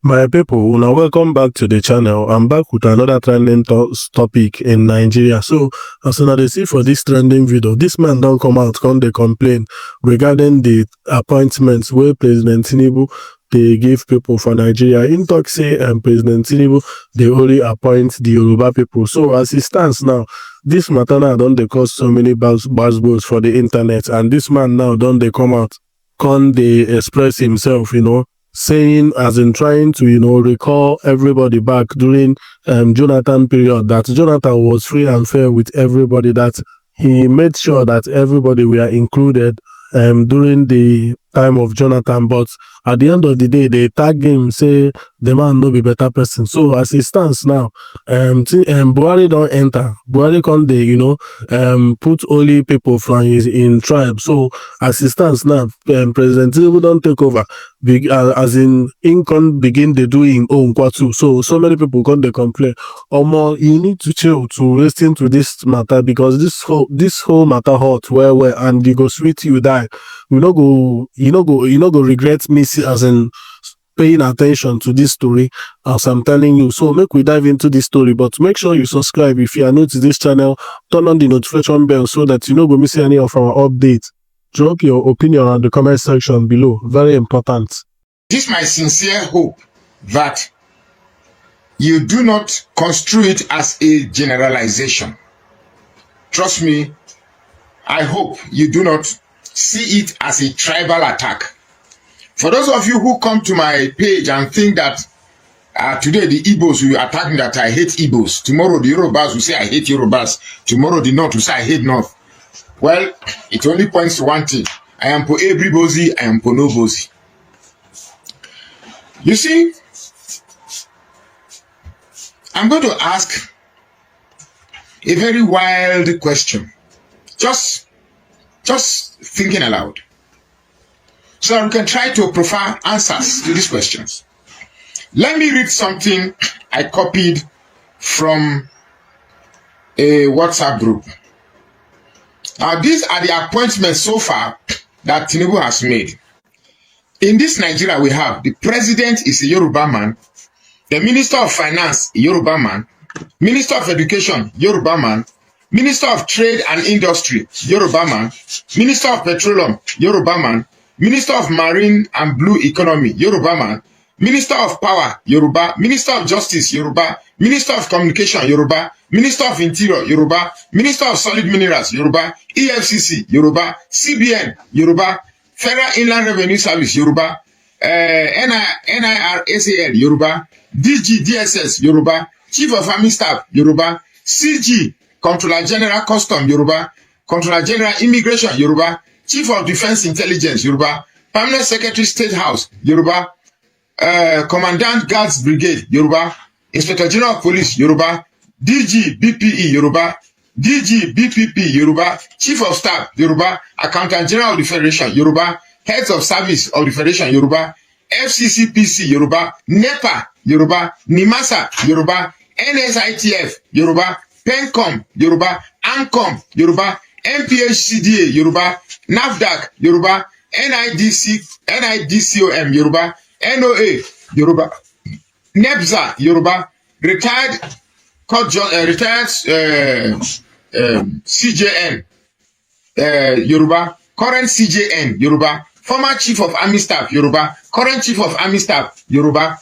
My people, now welcome back to the channel. I'm back with another trending topic in Nigeria. So, as soon as they see for this trending video, this man don't come out, they complain regarding the appointments where President Tinubu they give people for Nigeria. In talk say President Tinubu they only appoint the Yoruba people. So as it stands now, this matter now don't they cause so many buzzwords for the internet, and this man now don't they come out, can they express himself, saying, as in trying to, recall everybody back during Jonathan period, that Jonathan was free and fair with everybody, that he made sure that everybody were included during the time of Jonathan. But at the end of the day, they tag him, say the man no be better person. So as it stands now, Buhari don't enter. Buhari can't they, put only people from his in tribe. So as it stands now, President Tinubu don't take over. As in can begin the doing own kwatu. So many people come they complain. Omo, you need to chill to listen to this matter, because this whole matter hot where and you go sweet you die. You no go regret me as in paying attention to this story as I'm telling you. So make we dive into this story, but make sure you subscribe if you are new to this channel. Turn on the notification bell so that you no go miss any of our updates. Drop your opinion on the comment section below. Very important. This is my sincere hope that you do not construe it as a generalization. Trust me, I hope you do not see it as a tribal attack. For those of you who come to my page and think that today the Igbos will attack me, that I hate Igbos, tomorrow the Yorubas will say I hate Yorubas, tomorrow the North will say I hate North. Well, it only points to one thing. I am for everybody, I am for nobody. You see, I'm going to ask a very wild question. Just thinking aloud, so that we can try to provide answers to these questions. Let me read something I copied from a WhatsApp group. Now, these are the appointments so far that Tinubu has made. In this Nigeria we have, the president is a Yoruba man, the minister of finance, a Yoruba man, minister of education, Yoruba man, minister of trade and industry, Yoruba man, minister of petroleum, Yoruba man, minister of marine and blue economy, Yoruba man, minister of power, Yoruba, minister of justice, Yoruba, minister of communication, Yoruba, minister of interior, Yoruba, minister of solid minerals, Yoruba, EFCC, Yoruba, CBN, Yoruba, Federal Inland Revenue Service, Yoruba, NIRSAL, Yoruba, DG, DSS, Yoruba, Chief of Army Staff, Yoruba, CG, Controller General Custom, Yoruba, Controller General Immigration, Yoruba, Chief of Defense Intelligence, Yoruba, Permanent Secretary State House, Yoruba, Commandant Guards Brigade, Yoruba, Inspector General of Police, Yoruba, DG BPE, Yoruba, DG BPP, Yoruba, Chief of Staff, Yoruba, Accountant General of the Federation, Yoruba, Heads of Service of the Federation, Yoruba, FCCPC, Yoruba, NEPA, Yoruba, NIMASA, Yoruba, NSITF, Yoruba, PENCOM, Yoruba, ANCOM, Yoruba, MPHCDA, Yoruba, NAFDAC, Yoruba, NIDCOM, Yoruba, NOA, Yoruba, NEBZA, Yoruba, retired CJN, Yoruba, current CJN, Yoruba, former Chief of Army Staff, Yoruba, current Chief of Army Staff, Yoruba.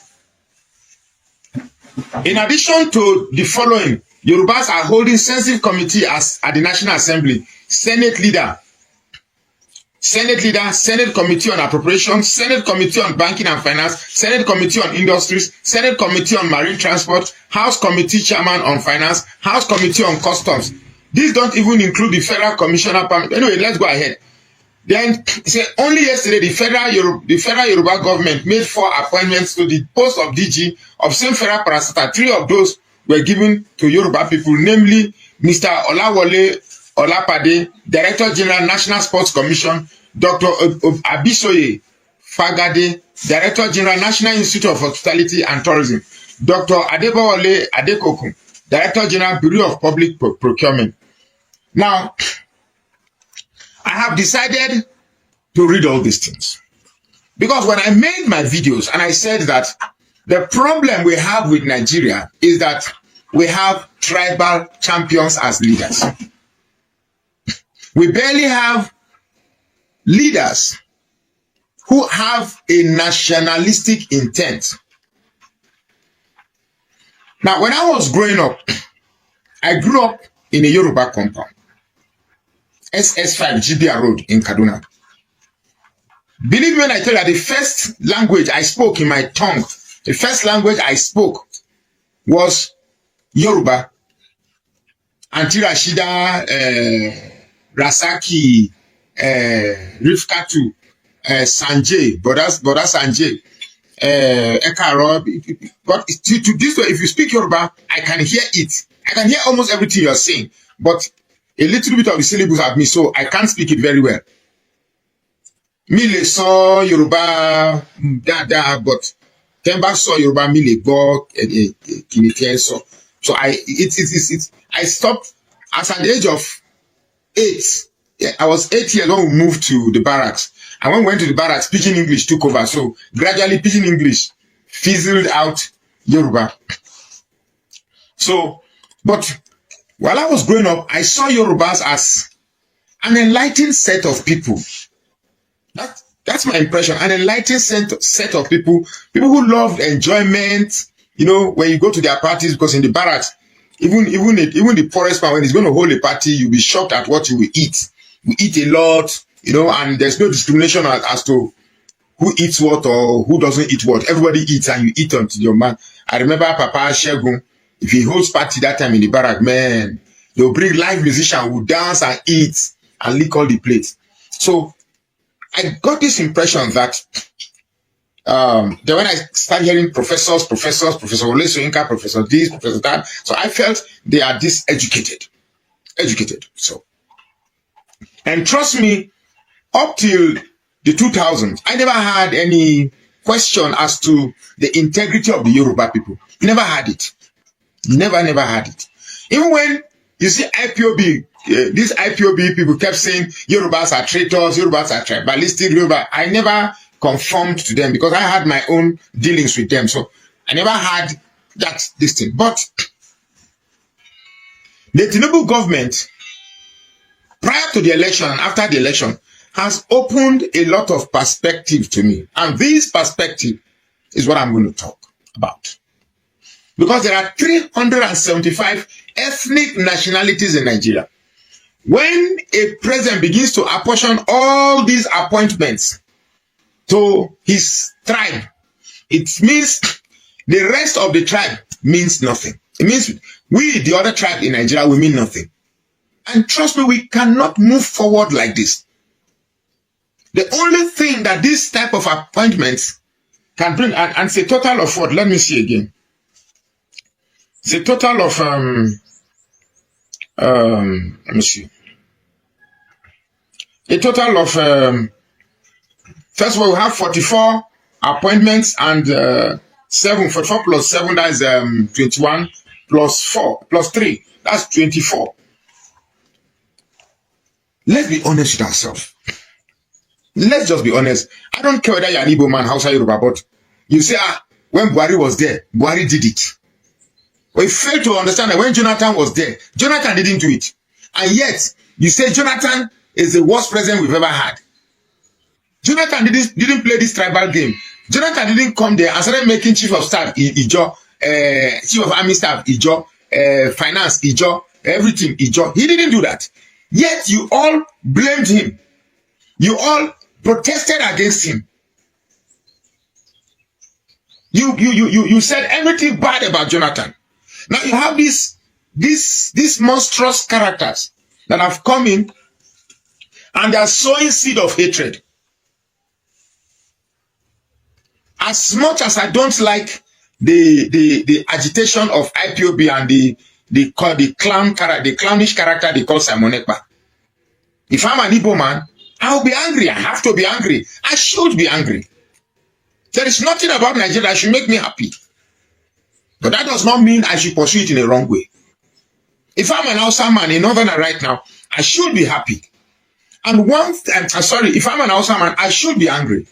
In addition to the following, Yorubas are holding sensitive committee at the National Assembly: Senate Leader, Senate Committee on Appropriations, Senate Committee on Banking and Finance, Senate Committee on Industries, Senate Committee on Marine Transport, House Committee Chairman on Finance, House Committee on Customs. These don't even include the Federal Commissioner. Anyway, let's go ahead. Then, say only yesterday, the federal Yoruba government made 4 appointments to the post of DG of same federal parastatal. 3 of those were given to Yoruba people, namely Mr. Olawole Olapade, Director General, National Sports Commission; Dr. Abisoye Fagade, Director General, National Institute of Hospitality and Tourism; Dr. Adebowale Adekoku, Director General, Bureau of Public Procurement. Now, I have decided to read all these things because when I made my videos and I said that The problem we have with Nigeria is that we have tribal champions as leaders. We barely have leaders who have a nationalistic intent. Now, when I was growing up, I grew up in a Yoruba compound, SS5 GBR Road in Kaduna. Believe me when I tell you that the first language I spoke in my tongue, the first language I spoke was Yoruba. Auntie Rashida, Rasaki, Rifkatu, Sanjay, Brother Sanjay, Ekaro. But to this way, if you speak Yoruba, I can hear it. I can hear almost everything you're saying, but a little bit of the syllables have missed, so I can't speak it very well. Mile so Yoruba but Temba so Yoruba mile go kinite so. So I stopped as at the age of 8. Yeah, I was 8 years when we moved to the barracks. And when we went to the barracks, pidgin English took over. So gradually pidgin English fizzled out Yoruba. So, but while I was growing up, I saw Yorubas as an enlightened set of people. That's my impression. An enlightened set of people who loved enjoyment. You know, when you go to their parties, because in the barracks, even the poorest man, when he's going to hold a party, you'll be shocked at what you will eat. You eat a lot, you know, and there's no discrimination as to who eats what or who doesn't eat what. Everybody eats and you eat until your man. I remember Papa Shegun, if he holds party that time in the barrack, man, they'll bring live musician who dance and eat and lick all the plates. So I got this impression that then when I started hearing Professor Ole Soyinka, Professor this, Professor that, so I felt they are educated. So, and trust me, up till the 2000s, I never had any question as to the integrity of the Yoruba people. Never had it. Never had it. Even when you see IPOB, these IPOB people kept saying Yorubas are traitors, Yorubas are tribalistic, Yoruba. I never conformed to them because I had my own dealings with them. So I never had this thing. But the Tinubu government, prior to the election and after the election, has opened a lot of perspective to me. And this perspective is what I'm going to talk about. Because there are 375 ethnic nationalities in Nigeria. When a president begins to apportion all these appointments to his tribe, it means the rest of the tribe means nothing. It means we, the other tribe in Nigeria, we mean nothing. And trust me, we cannot move forward like this. The only thing that this type of appointments can bring, and it's a total of what? Let me see again. It's a total of, let me see. A total of, first of all, we have 44 appointments and 44 plus 7, that is 21, plus 4, plus 3, that's 24. Let's be honest with ourselves. Let's just be honest. I don't care whether you're an Igbo man, Hausa, Yoruba, but you say, when Buhari was there, Buhari did it. We fail to understand that when Jonathan was there, Jonathan didn't do it. And yet, you say Jonathan is the worst president we've ever had. Jonathan didn't play this tribal game. Jonathan didn't come there and started making chief of staff, Ijo, chief of army staff, Ijo, finance, Ijo, everything, Ijo. He didn't do that. Yet, you all blamed him. You all protested against him. You said everything bad about Jonathan. Now you have these monstrous characters that have come in and they are sowing seed of hatred. As much as I don't like the agitation of IPOB and the clownish character they call Simon Ekpa. If I'm an Igbo man, I'll be angry. I have to be angry. I should be angry. There is nothing about Nigeria that should make me happy. But that does not mean I should pursue it in a wrong way. If I'm an Hausa man, a northerner right now, I should be happy. And if I'm an Hausa man, I should be angry.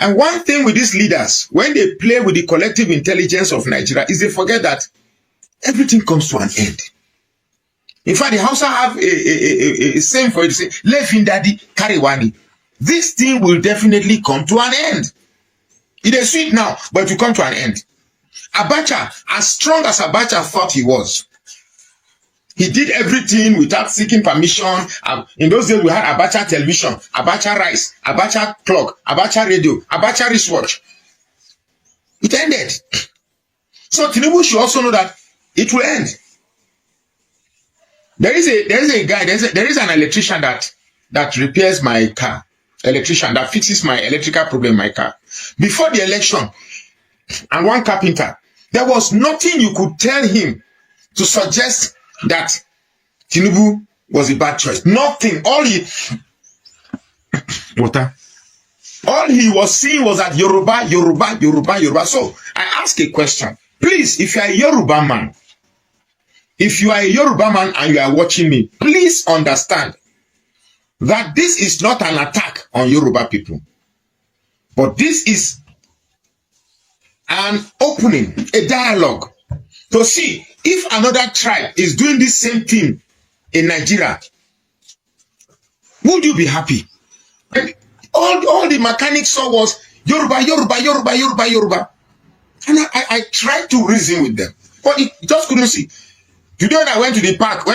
And one thing with these leaders, when they play with the collective intelligence of Nigeria, is they forget that everything comes to an end. In fact, the Hausa have a saying for it, say, "Lefin daddy, carry wani." This thing will definitely come to an end. It is sweet now, but it will come to an end. Abacha, as strong as Abacha thought he was, he did everything without seeking permission. In those days, we had Abacha television, Abacha rice, Abacha clock, Abacha radio, Abacha wristwatch. It ended. So Tinubu should also know that it will end. There is a guy, there is an electrician that repairs my car. Electrician that fixes my electrical problem in my car. Before the election, and one carpenter, there was nothing you could tell him to suggest that Tinubu was a bad choice. Nothing. All he was seeing was that Yoruba, Yoruba, Yoruba, Yoruba. So I ask a question. Please, if you are a Yoruba man, and you are watching me, please understand that this is not an attack on Yoruba people, but this is an opening, a dialogue to see if another tribe is doing this same thing in Nigeria. Would you be happy? And all the mechanics saw was Yoruba, Yoruba, Yoruba, Yoruba, Yoruba. And I tried to reason with them, but it just couldn't see. Today when I went to the park,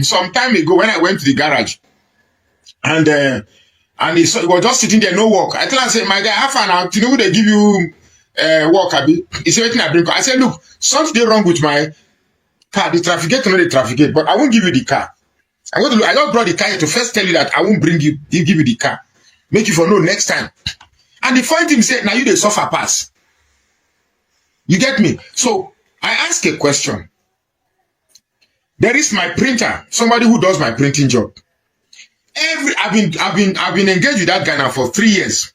some time ago, when I went to the garage, and he was just sitting there, no work. I told him, I said, my guy, how far now? Tinubu, they give you work, Abi. He said, I bring. I said, look, something wrong with my car. The traffic gate, the traffic gate, but I won't give you the car. I just brought the car here to first tell you that I won't bring you, give you the car. Make you for no next time. And the funny thing said, now you the suffer pass. You get me? So I ask a question. There is my printer, somebody who does my printing job. I've been engaged with that guy now for 3 years.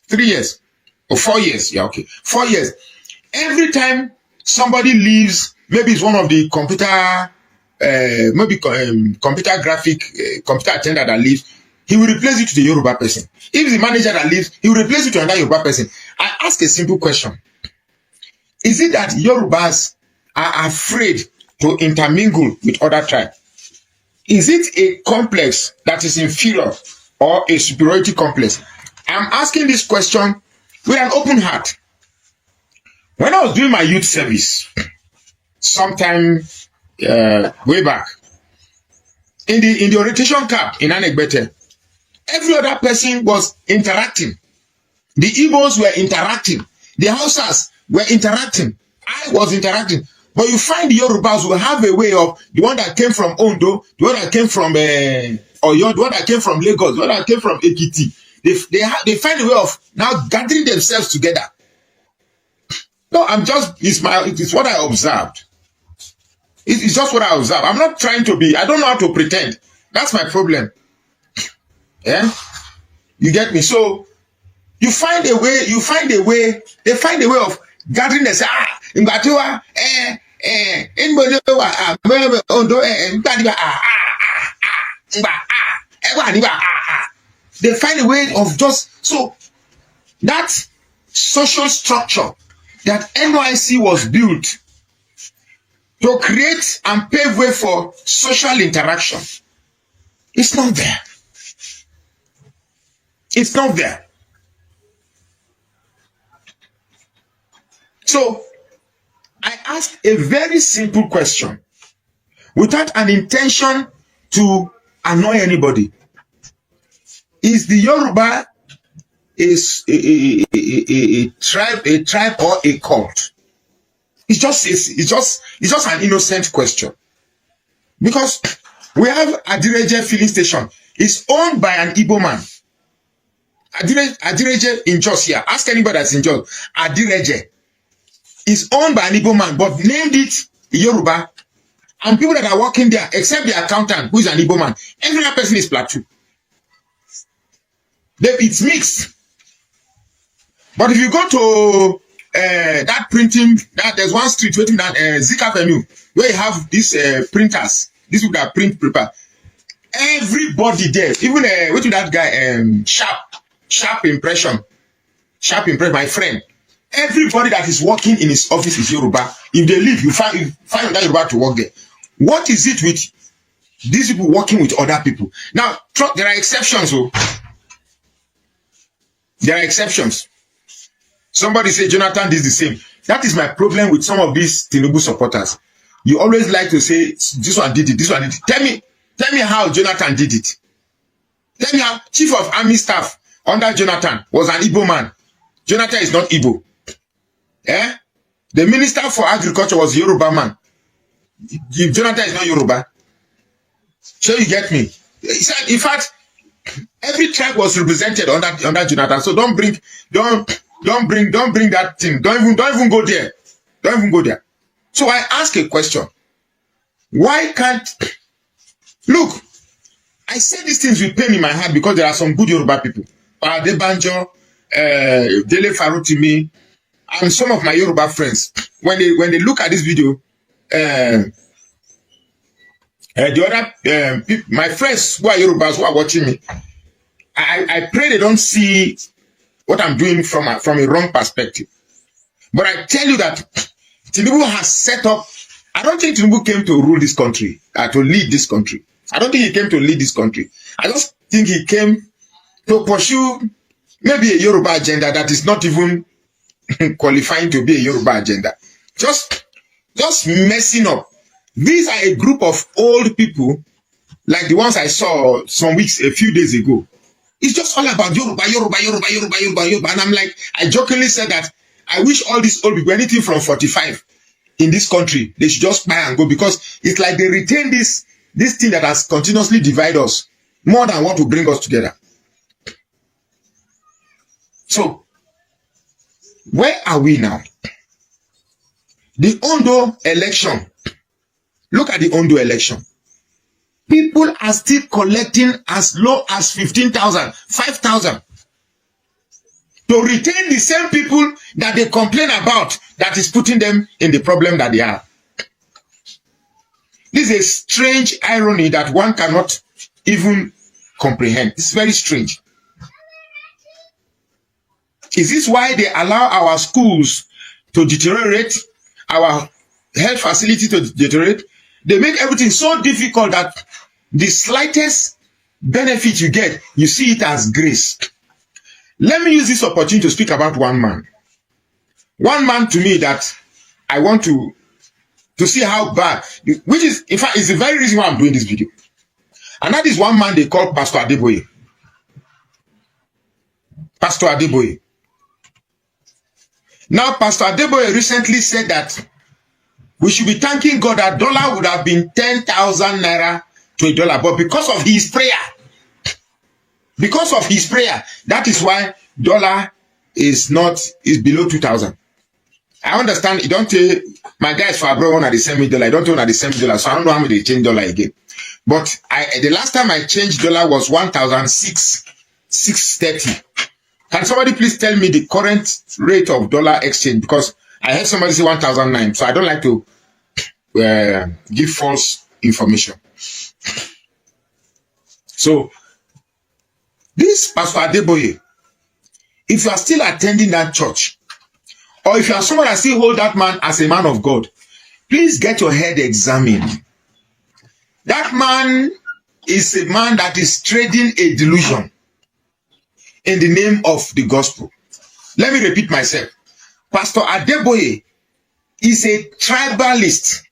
3 years. Or 4 years. Yeah, okay. 4 years. Every time somebody leaves, maybe it's one of the computer computer attendant that leaves, he will replace it to the Yoruba person. If the manager that leaves, he will replace it to another Yoruba person. I ask a simple question. Is it that Yorubas are afraid to intermingle with other tribes? Is it a complex that is inferior or a superiority complex? I'm asking this question with an open heart. When I was doing my youth service, sometime way back, in the orientation camp in Anegbete, every other person was interacting. The Igbos were interacting. The Hausas were interacting. I was interacting. But you find the Yorubas will have a way of the one that came from Ondo, the one that came from Oyo, the one that came from Lagos, the one that came from Ekiti. They find a way of now gathering themselves together. No, it's what I observed. It's just what I observed. I'm not trying to be, I don't know how to pretend. That's my problem. Yeah? You get me? So they find a way of gathering themselves. They find a way of just, so that social structure that NYC was built to create and pave way for social interaction, it's not there. It's not there. So I ask a very simple question without an intention to annoy anybody. Is the Yoruba a tribe or a cult? It's just an innocent question. Because we have Adireje filling station. It's owned by an Igbo man. Adireje in Jos here. Ask anybody that's in Jos. Adireje is owned by an Igbo man, but named it Yoruba. And people that are working there, except the accountant, who is an Igbo man, every other person is Plateau. It's mixed. But if you go to that printing, there's one street waiting that Zik Avenue, where you have these printers, these people that print paper. Everybody there, even waiting that guy, sharp impression. sharp impression, my friend. Everybody that is working in his office is Yoruba. If they leave, you find that Yoruba to work there. What is it with these people working with other people? Now, there are exceptions. Oh. There are exceptions. Somebody say Jonathan is the same. That is my problem with some of these Tinubu supporters. You always like to say this one did it, this one did it. Tell me how Jonathan did it. Tell me how Chief of Army Staff under Jonathan was an Igbo man. Jonathan is not Igbo. Eh? The Minister for Agriculture was Yoruba man. Jonathan is not Yoruba. So you get me? He said, in fact, every tribe was represented under Jonathan. So don't bring that thing. Don't even go there. Don't even go there. So I ask a question. Why can't look? I say these things with pain in my heart because there are some good Yoruba people. Adebanjo, Dele Farutimi, and some of my Yoruba friends. When they look at this video, the other people, my friends who are Yorubas who are watching me, I pray they don't see what I'm doing from a wrong perspective. But I tell you that Tinubu has set up. I don't think Tinubu came to rule this country, to lead this country. I don't think he came to lead this country. I just think he came to pursue maybe a Yoruba agenda that is not even qualifying to be a Yoruba agenda. Just messing up. These are a group of old people, like the ones I saw a few days ago. It's just all about Yoruba. And I'm like, I jokingly said that I wish all these old people, anything from 45 in this country, they should just buy and go, because it's like they retain this thing that has continuously divided us more than what will bring us together. So, where are we now? The Ondo election. Look at the Ondo election. People are still collecting as low as 15,000, 5,000 to retain the same people that they complain about that is putting them in the problem that they are. This is a strange irony that one cannot even comprehend. It's very strange. Is this why they allow our schools to deteriorate, our health facility to deteriorate? They make everything so difficult that the slightest benefit you get, you see it as grace. Let me use this opportunity to speak about one man. One man to me that I want to see how bad, which is, in fact, is the very reason why I'm doing this video. And that is one man they call Pastor Adeboye. Pastor Adeboye. Now, Pastor Adeboye recently said that we should be thanking God that dollar would have been 10,000 naira to a dollar. But because of his prayer, that is why dollar is below 2,000. I understand you don't tell my guys for abroad at the same dollar. I don't own at the same dollar, so I don't know how much they change dollar again. But the last time I changed dollar was 1,630. Can somebody please tell me the current rate of dollar exchange? Because I heard somebody say 1,009, so I don't like to give false information. So, this Pastor Adeboye, if you are still attending that church, or if you are someone that still hold that man as a man of God, please get your head examined. That man is a man that is trading a delusion in the name of the gospel. Let me repeat myself. Pastor Adeboye is a tribalist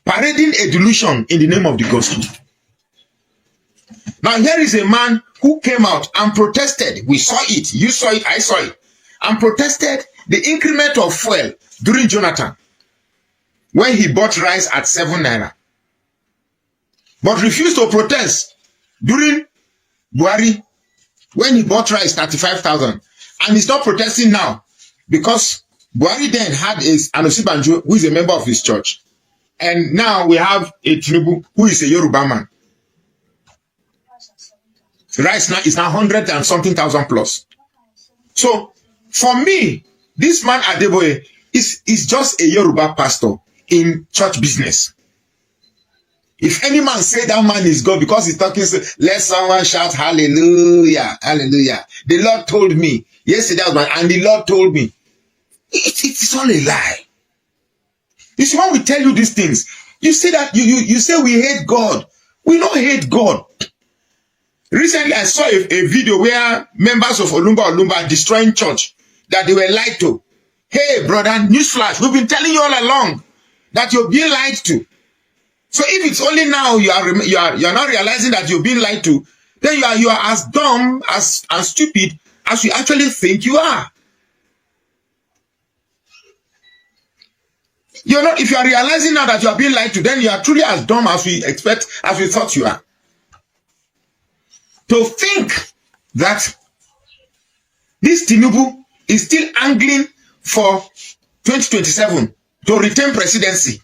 parading a delusion in the name of the gospel. Now here is a man who came out and protested. We saw it. You saw it. I saw it. And protested the increment of fuel during Jonathan when he bought rice at 7 naira. But refused to protest during Buhari when he bought rice 35,000. And he's not protesting now because Buhari then had an Osibanjo who is a member of his church. And now we have a Tinubu who is a Yoruba man. Rice now is now 100 and something thousand plus. So for me, this man Adeboye is just a Yoruba pastor in church business. If any man say that man is God because he's talking, so let someone shout hallelujah, hallelujah. The Lord told me. Yesterday and the Lord told me. It's all a lie. You see, when we tell you these things, you say that you say we hate God. We don't hate God. Recently, I saw a video where members of Olumba are destroying church, that they were lied to. Hey, brother, newsflash, we've been telling you all along that you're being lied to. So if it's only now you are not realizing that you're being lied to, then you are as dumb as stupid as you actually think you are. You're not. If you are realizing now that you are being lied to, then you are truly as dumb as we thought you are. To think that this Tinubu is still angling for 2027 to retain presidency,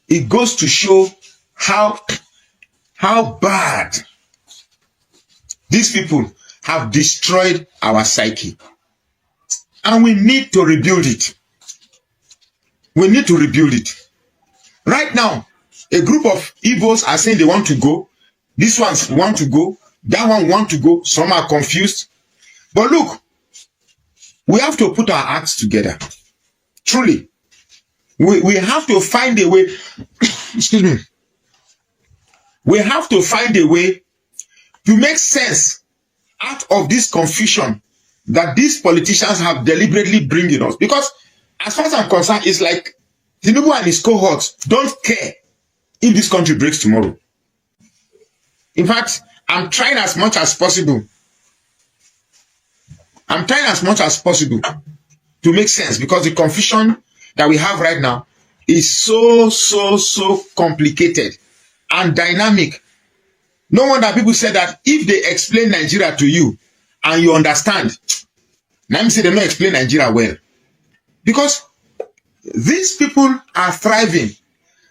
it goes to show how bad these people have destroyed our psyche. And we need to rebuild it. We need to rebuild it. Right now, a group of Igbos are saying they want to go. This ones want to go. That one want to go. Some are confused. But look, we have to put our acts together. Truly. We have to find a way. Excuse me. We have to find a way to make sense out of this confusion that these politicians have deliberately bringing us. Because as far as I'm concerned, it's like Tinubu and his cohorts don't care if this country breaks tomorrow. In fact, I'm trying as much as possible. I'm trying as much as possible to make sense, because the confusion that we have right now is so complicated and dynamic. No wonder people say that if they explain Nigeria to you and you understand, let me say they don't explain Nigeria well. Because these people are thriving.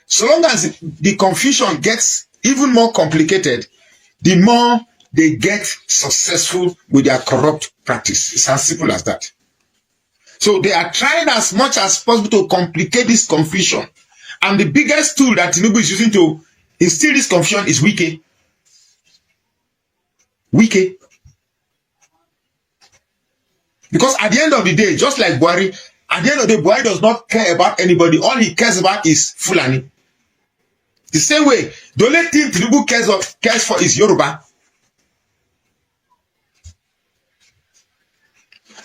So long as the confusion gets even more complicated, the more they get successful with their corrupt practice. It's as simple as that. So they are trying as much as possible to complicate this confusion. And the biggest tool that Tinubu is using to instill this confusion is Wike. Wike. Because at the end of the day, just like Buhari, at the end of the day, Buhari does not care about anybody. All he cares about is Fulani. The same way, the only thing Tinubu cares for is Yoruba.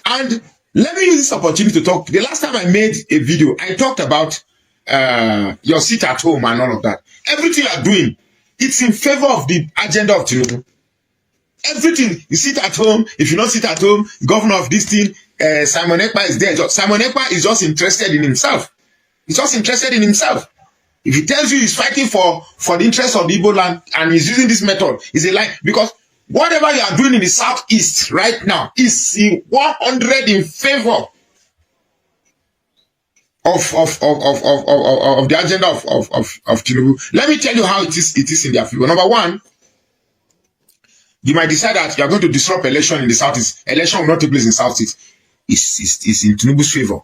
And let me use this opportunity to talk. The last time I made a video, I talked about your seat at home and all of that. Everything you are doing, it's in favor of the agenda of Tinubu. Everything, you sit at home. If you don't sit at home, governor of this thing, Simon Ekpa is there. Simon Ekpa is just interested in himself. He's just interested in himself. If he tells you he's fighting for the interest of the Igbo land and he's using this method, it's a lie. Because whatever you are doing in the southeast right now is 100 in favor of the agenda of Tinubu. Let me tell you how it is in their favor. Number one, you might decide that you are going to disrupt election in the southeast. Election will not take place in the southeast. It's in Tinubu's favor.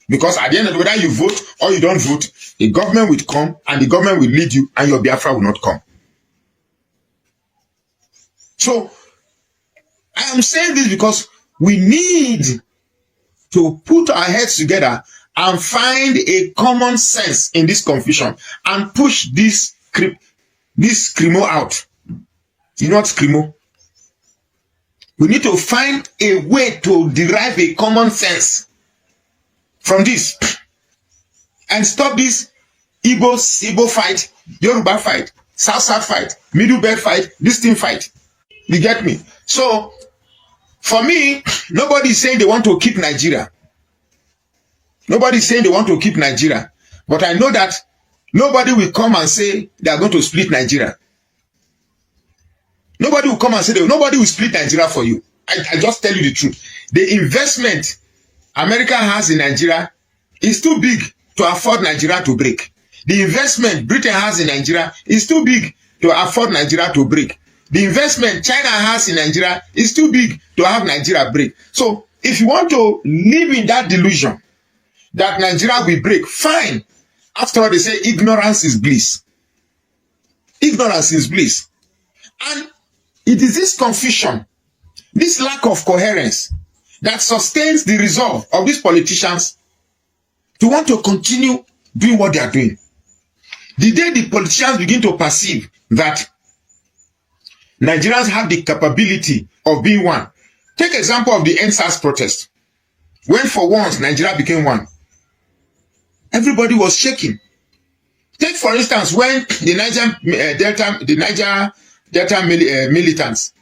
Because at the end of the day, whether you vote or you don't vote, the government will come and the government will lead you and your Biafra will not come. So, I am saying this because we need to put our heads together and find a common sense in this confusion and push this Crimo out. You know what's Crimo? We need to find a way to derive a common sense from this and stop this Igbo fight, Yoruba fight, South fight, Middle Belt fight, this thing fight. You get me? So, for me, nobody is saying they want to keep Nigeria. Nobody is saying they want to keep Nigeria. But I know that nobody will come and say they are going to split Nigeria. Nobody will come and say nobody will split Nigeria for you. I just tell you the truth. The investment America has in Nigeria is too big to afford Nigeria to break. The investment Britain has in Nigeria is too big to afford Nigeria to break. The investment China has in Nigeria is too big to have Nigeria break. So if you want to live in that delusion that Nigeria will break, fine. After all, they say ignorance is bliss. Ignorance is bliss. And it is this confusion, this lack of coherence that sustains the resolve of these politicians to want to continue doing what they are doing. The day the politicians begin to perceive that Nigerians have the capability of being one. Take example of the NSAS protest. When for once Nigeria became one, everybody was shaking. Take for instance when the Niger Delta militants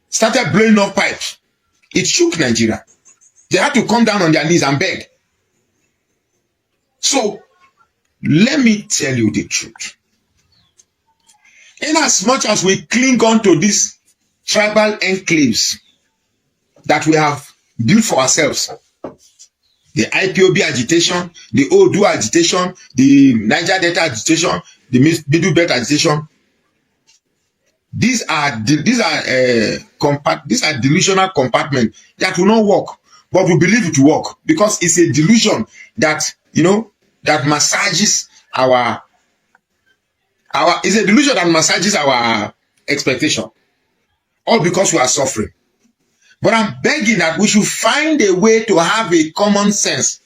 started blowing up pipes. It shook Nigeria. They had to come down on their knees and beg. So, let me tell you the truth. In as much as we cling on to these tribal enclaves that we have built for ourselves, the IPOB agitation, the Odu agitation, the Niger Delta agitation, the Middle Belt agitation, these are delusional compartments that will not work, but we believe it will work because it's a delusion that that massages our it's a delusion that massages our expectation, all because we are suffering. But I'm begging that we should find a way to have a common sense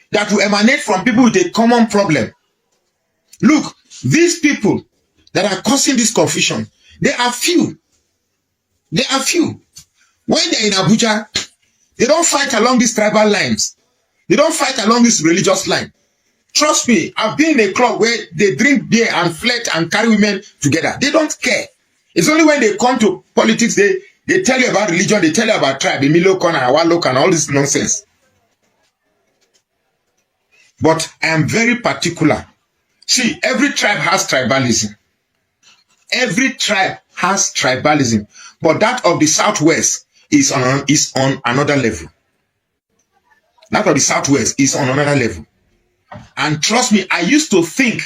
that will emanate from people with a common problem. Look, these people that are causing this confusion, they are few. They are few. When they're in Abuja, they don't fight along these tribal lines. They don't fight along this religious line. Trust me, I've been in a club where they drink beer and flirt and carry women together. They don't care. It's only when they come to politics, they tell you about religion, they tell you about tribe, Emilio and Awalok and all this nonsense. But I am very particular. See, every tribe has tribalism. Every tribe has tribalism. But that of the Southwest is on another level. That of the Southwest is on another level. And trust me, I used to think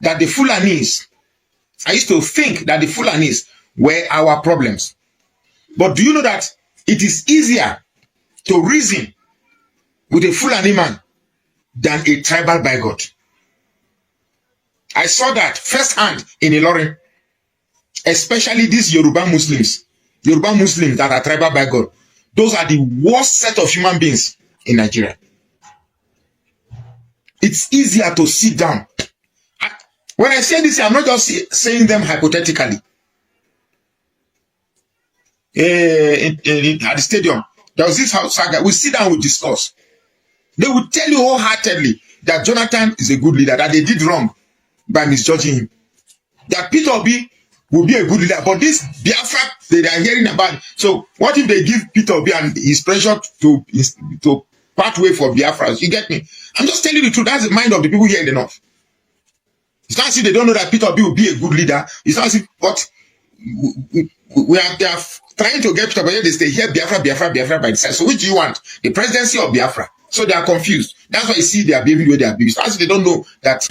that the Fulanis were our problems. But do you know that it is easier to reason with a Fulani man than a tribal bigot? I saw that firsthand in Ilorin, especially these Yoruba Muslims that are tribal bigot. Those are the worst set of human beings in Nigeria. It's easier to sit down. When I say this, I'm not just saying them hypothetically. At the stadium, there was this house saga. We sit down, we discuss. They would tell you wholeheartedly that Jonathan is a good leader, that they did wrong by misjudging him. That Peter Obi will be a good leader, but this Biafra they are hearing about. So what if they give Peter Obi and his pressure to part way for Biafra? You get me? I'm just telling you the truth. That's the mind of the people here in the north. It's not as if they don't know that Peter Obi will be a good leader. It's not as if, but they are trying to get Peter Obi. They stay here, Biafra by the side. So which do you want? The presidency or Biafra? So they are confused. That's why you see they are behaving the way they are behaving. It's not as if they don't know that